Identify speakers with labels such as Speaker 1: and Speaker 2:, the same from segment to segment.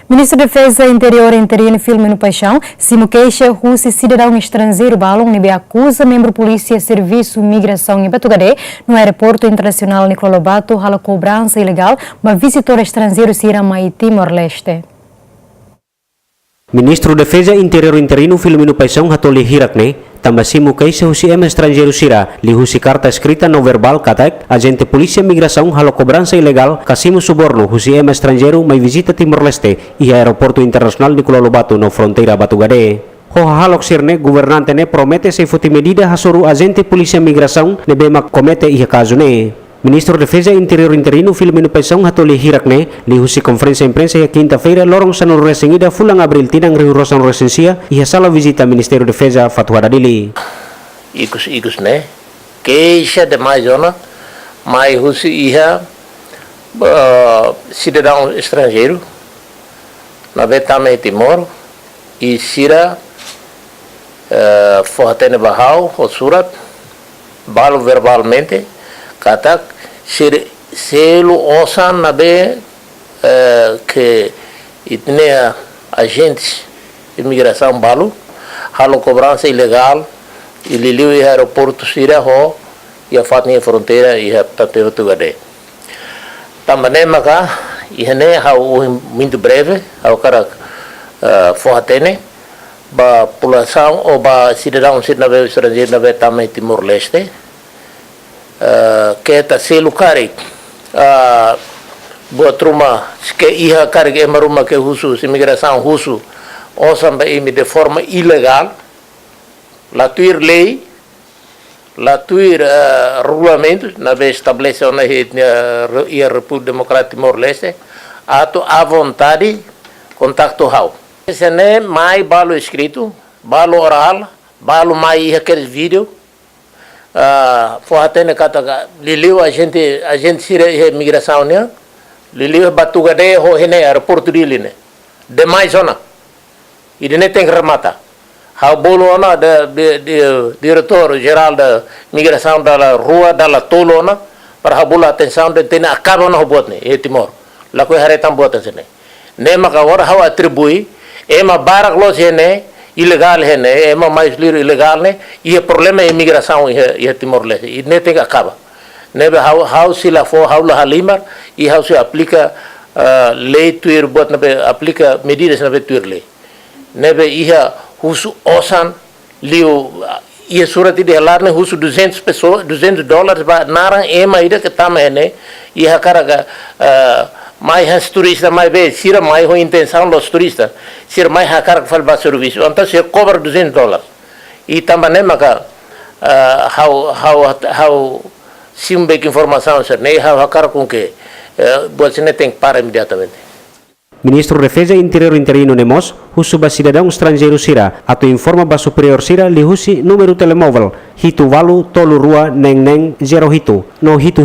Speaker 1: Ministro da Defesa Interior interino Filomeno Paixão se queixa russo cidadão estrangeiro balun e acusa membro Polícia Serviço Migrasaun em Batugadé no aeroporto internacional Nicolau Lobato hala kobransa ilegal mas visitor estrangeiro sira mai Timor-Leste.
Speaker 2: Ministro da Defesa Interior interino Filomeno Paixão hatoli hirakne tambah simu kaisa husi estrangeiro sira li husi carta escrita no verbal katak agente Polícia Migrasaun halo cobrança ilegal kasimu suborno husi estrangeiro mai visita Timor-Leste e aeroporto internacional Nicolau Lobato no fronteira Batugadé. Ho halok sirne governante ne promete se futi medida hasuru agente Polícia Migrasaun ne bema komete iha caso ne. Ministro da Defesa Interior interino Filomeno Paixão hatoli hirakne li husi conferência imprensa ya quinta-feira lorong sanur resengida fulang abril tinang rihurosan resensia iha sala visita Ministério da Defesa Fatuhada dili.
Speaker 3: Ikus ne queixa de mais zona mais husi iha cidadão estrangeiro na Betame Timor e sira fortene bahau o surat balo verbalmente katak selo osan nabe que itne agentes de imigração balu halo cobrança ilegal e liliu e aeroporto sira ho e a fatnia fronteira e a Batugadé também maka ihne hau muito breve hau cara fortene ba população ou ba cidadão nabe estrangeiro nabe também Timor-Leste que está selo cari boa truma que ia cari emaruma que russo imigração russo osam baimi de forma ilegal la tuir lei la tuir regulamentos na vez estabelece na e a República Democrática Timor-Leste ato à vontade contacto hau esse é mais balo escrito balo oral balo mais aqueles vídeos forratene kata liliu a gente sira imigração né liliu Batugadé ho hene aeroporto dele né demais zona e ne tem que remata ha bolo na de diretor geral da migração da rua da tolona para ha bola atenção de tem acaba no bot né e Timor lá coi haretam bota né maka ora ha atribui ema barak los hene ilegal é mais livre ilegal né e o problema é imigração e Timor-Leste e nem tem que acaba né how se lá for how lá limar e how se aplica lei tuir bot na aplica medidas na tuir lei né ia husu osan liu e surat de lá né husu 200 pessoas $200 ba narang ema ida que tama né e a cara mais turista mais bem sira mais com intenção dos turistas sira mais a cara que faz serviço então se cobra $200 e também maka how simbe informação ser nem how a cara com que você nem tem que parar imediatamente.
Speaker 2: Ministro da Defesa Interior interino nemos husu ba cidadão estrangeiro sira atau informa ba superior sira li husi número telemóvel hitu walu tolu rua neng 0 hitu no hitu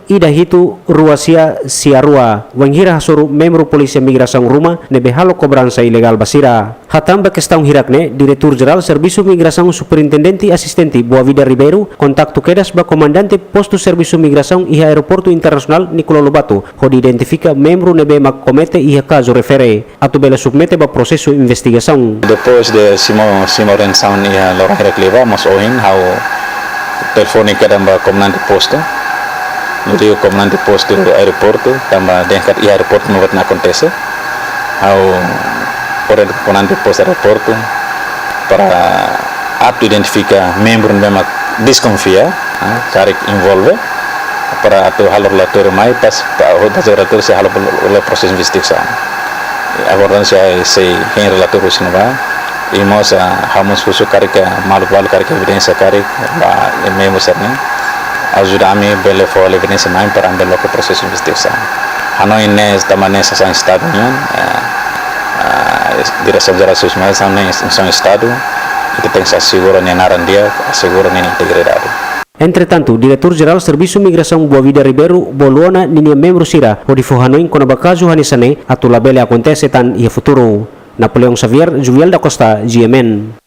Speaker 2: ida hitu rua sia rua wanghira hasuru membro Polícia Migrasaun rumah nebe halo cobrança ilegal basira hatamba questão hirakne diretor geral Serviço Migrasaun Superintendente Assistente Boa Vida Ribeiro contacto quedas ba comandante posto Serviço Migrasaun e aeroporto internacional Nicolau Lobato ho identifica membro nebe mak comete e caso refere atau bela submete ba processo investigação.
Speaker 4: Depois de Simo Rensaun e a Lora Recleva, mas hoje how telefónica também comandante posto, no dia comandante posto do aeroporto, também dentro do aeroporto não vai acontecer, how por comandante posto aeroporto para apto identificar membro mesmo desconfia, cara envolve para atu halor relatório mais pas relatório se halor o processo de investigação. Agora se em relatório se não vai e nós vamos fazer carga malval carga evidência carga e mesmo serem ajuda-me bela folha evidência mais para andar o processo de investigação. Hanoi nesta maneira são estado direção geral dos mais são estado que tem que assegurar nem narandia assegurar nem integridade.
Speaker 2: Entretanto, Diretor-Geral Serviço Migrasaun Boa Vida Ribeiro boluana ninia membro sira o difuhanoin kona bakazu hanisane atau labele acontece tan ia futuro. Napoleão Xavier, Juviel da Costa, GMN.